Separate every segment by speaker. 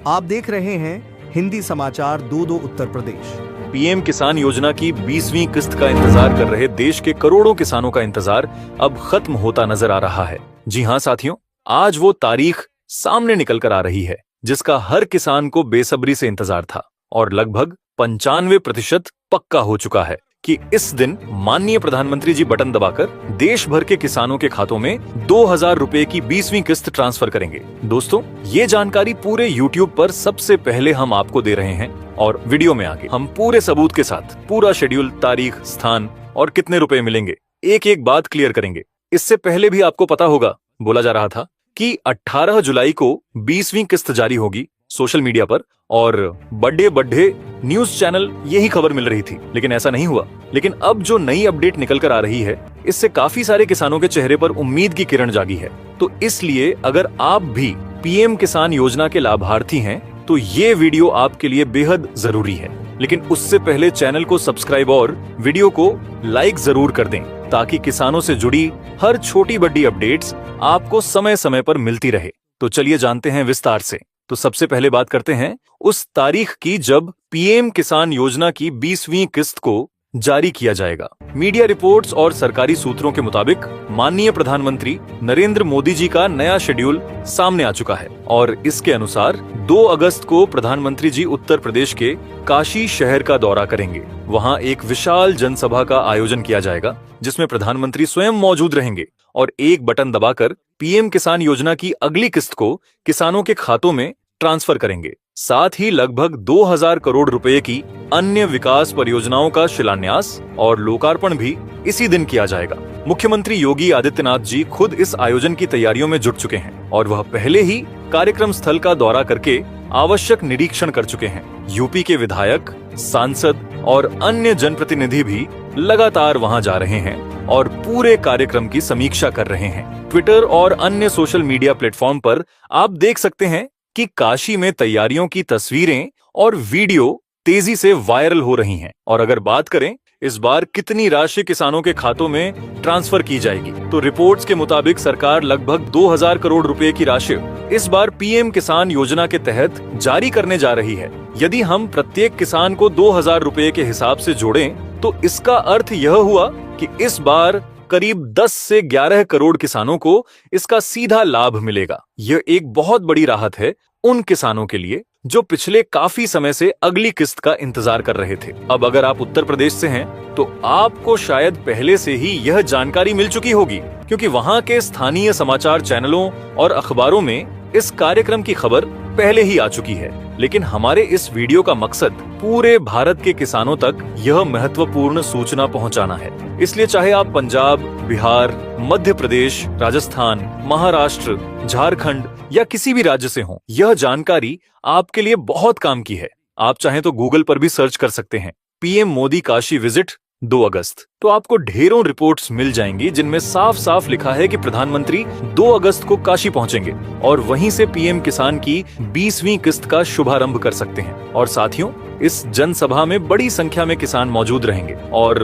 Speaker 1: आप देख रहे हैं हिंदी समाचार 2-2 उत्तर प्रदेश।
Speaker 2: पीएम किसान योजना की 20वीं किस्त का इंतजार कर रहे देश के करोड़ों किसानों का इंतजार अब खत्म होता नजर आ रहा है। जी हां साथियों, आज वो तारीख सामने निकल कर आ रही है जिसका हर किसान को बेसब्री से इंतजार था और लगभग 95% पक्का हो चुका है कि इस दिन माननीय प्रधानमंत्री जी बटन दबाकर देश भर के किसानों के खातों में 2000 रुपए की 20वीं किस्त ट्रांसफर करेंगे। दोस्तों, ये जानकारी पूरे YouTube पर सबसे पहले हम आपको दे रहे हैं और वीडियो में आगे हम पूरे सबूत के साथ पूरा शेड्यूल, तारीख, स्थान और कितने रुपए मिलेंगे एक एक बात क्लियर करेंगे। इससे पहले भी आपको पता होगा, बोला जा रहा था कि 18 जुलाई को 20वीं किस्त जारी होगी सोशल मीडिया पर और बड़े न्यूज चैनल यही खबर मिल रही थी, लेकिन ऐसा नहीं हुआ। लेकिन अब जो नई अपडेट निकल कर आ रही है, इससे काफी सारे किसानों के चेहरे पर उम्मीद की किरण जागी है। तो इसलिए अगर आप भी पीएम किसान योजना के लाभार्थी हैं तो ये वीडियो आपके लिए बेहद जरूरी है। लेकिन उससे पहले चैनल को सब्सक्राइब और वीडियो को लाइक जरूर कर दें ताकि किसानों से जुड़ी हर छोटी बड़ी अपडेट्स आपको समय समय पर मिलती रहे। तो चलिए जानते हैं विस्तार से। तो सबसे पहले बात करते हैं उस तारीख की जब पीएम किसान योजना की 20वीं किस्त को जारी किया जाएगा। मीडिया रिपोर्ट्स और सरकारी सूत्रों के मुताबिक माननीय प्रधानमंत्री नरेंद्र मोदी जी का नया शेड्यूल सामने आ चुका है और इसके अनुसार 2 अगस्त को प्रधानमंत्री जी उत्तर प्रदेश के काशी शहर का दौरा करेंगे। वहां एक विशाल जनसभा का आयोजन किया जाएगा जिसमें प्रधानमंत्री स्वयं मौजूद रहेंगे और एक बटन दबाकर पीएम किसान योजना की अगली किस्त को किसानों के खातों में ट्रांसफर करेंगे। साथ ही लगभग 2000 करोड़ रुपए की अन्य विकास परियोजनाओं का शिलान्यास और लोकार्पण भी इसी दिन किया जाएगा। मुख्यमंत्री योगी आदित्यनाथ जी खुद इस आयोजन की तैयारियों में जुट चुके हैं और वह पहले ही कार्यक्रम स्थल का दौरा करके आवश्यक निरीक्षण कर चुके हैं। यूपी के विधायक, सांसद और अन्य जनप्रतिनिधि भी लगातार वहां जा रहे हैं और पूरे कार्यक्रम की समीक्षा कर रहे हैं। ट्विटर और अन्य सोशल मीडिया प्लेटफॉर्म पर आप देख सकते हैं कि काशी में तैयारियों की तस्वीरें और वीडियो तेजी से वायरल हो रही हैं। और अगर बात करें इस बार कितनी राशि किसानों के खातों में ट्रांसफर की जाएगी, तो रिपोर्ट्स के मुताबिक सरकार लगभग 2000 करोड़ रुपए की राशि इस बार पीएम किसान योजना के तहत जारी करने जा रही है। यदि हम प्रत्येक किसान को 2000 रुपए के हिसाब से जोड़ें तो इसका अर्थ यह हुआ कि इस बार करीब 10 से 11 करोड़ किसानों को इसका सीधा लाभ मिलेगा। यह एक बहुत बड़ी राहत है उन किसानों के लिए जो पिछले काफी समय से अगली किस्त का इंतजार कर रहे थे। अब अगर आप उत्तर प्रदेश से हैं तो आपको शायद पहले से ही यह जानकारी मिल चुकी होगी क्योंकि वहां के स्थानीय समाचार चैनलों और अखबारों में इस कार्यक्रम की खबर पहले ही आ चुकी है। लेकिन हमारे इस वीडियो का मकसद पूरे भारत के किसानों तक यह महत्वपूर्ण सूचना पहुंचाना है। इसलिए चाहे आप पंजाब, बिहार, मध्य प्रदेश, राजस्थान, महाराष्ट्र, झारखंड या किसी भी राज्य से हों, यह जानकारी आपके लिए बहुत काम की है। आप चाहें तो गूगल पर भी सर्च कर सकते हैं पीएम मोदी काशी विजिट 2 अगस्त, तो आपको ढेरों रिपोर्ट्स मिल जाएंगी जिनमें साफ साफ लिखा है कि प्रधानमंत्री 2 अगस्त को काशी पहुंचेंगे और वहीं से पीएम किसान की 20वीं किस्त का शुभारंभ कर सकते हैं। और साथियों, इस जनसभा में बड़ी संख्या में किसान मौजूद रहेंगे और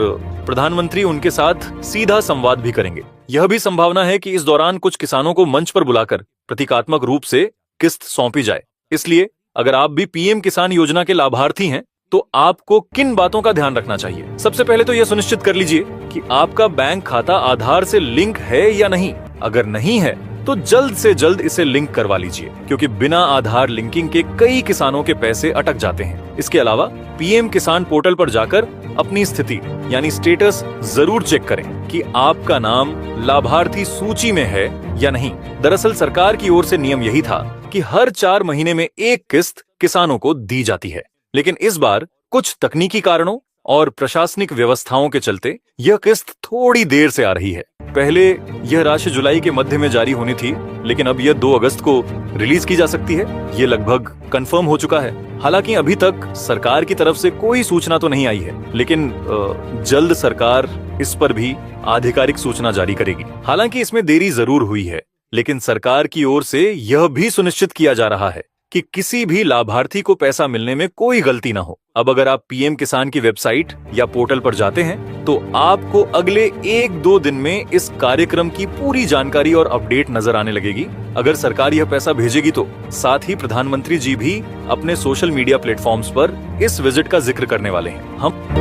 Speaker 2: प्रधानमंत्री उनके साथ सीधा संवाद भी करेंगे। यह भी संभावना है कि इस दौरान कुछ किसानों को मंच पर बुलाकर प्रतीकात्मक रूप से किस्त सौंपी जाए। इसलिए अगर आप भी पीएम किसान योजना के लाभार्थी हैं तो आपको किन बातों का ध्यान रखना चाहिए? सबसे पहले तो यह सुनिश्चित कर लीजिए कि आपका बैंक खाता आधार से लिंक है या नहीं। अगर नहीं है तो जल्द से जल्द इसे लिंक करवा लीजिए क्योंकि बिना आधार लिंकिंग के कई किसानों के पैसे अटक जाते हैं। इसके अलावा पीएम किसान पोर्टल पर जाकर अपनी स्थिति यानी स्टेटस जरूर चेक करें कि आपका नाम लाभार्थी सूची में है या नहीं। दरअसल सरकार की ओर से नियम यही था कि हर 4 महीने में एक किस्त किसानों को दी जाती है, लेकिन इस बार कुछ तकनीकी कारणों और प्रशासनिक व्यवस्थाओं के चलते यह किस्त थोड़ी देर से आ रही है। पहले यह राशि जुलाई के मध्य में जारी होनी थी, लेकिन अब यह 2 अगस्त को रिलीज की जा सकती है। ये लगभग कंफर्म हो चुका है। हालांकि अभी तक सरकार की तरफ से कोई सूचना तो नहीं आई है, लेकिन जल्द सरकार इस पर भी आधिकारिक सूचना जारी करेगी। हालांकि इसमें देरी जरूर हुई है, लेकिन सरकार की ओर से यह भी सुनिश्चित किया जा रहा है कि किसी भी लाभार्थी को पैसा मिलने में कोई गलती ना हो। अब अगर आप पीएम किसान की वेबसाइट या पोर्टल पर जाते हैं तो आपको अगले 1-2 दिन में इस कार्यक्रम की पूरी जानकारी और अपडेट नजर आने लगेगी। अगर सरकार यह पैसा भेजेगी तो साथ ही प्रधानमंत्री जी भी अपने सोशल मीडिया प्लेटफॉर्म्स पर इस विजिट का जिक्र करने वाले हैं। हम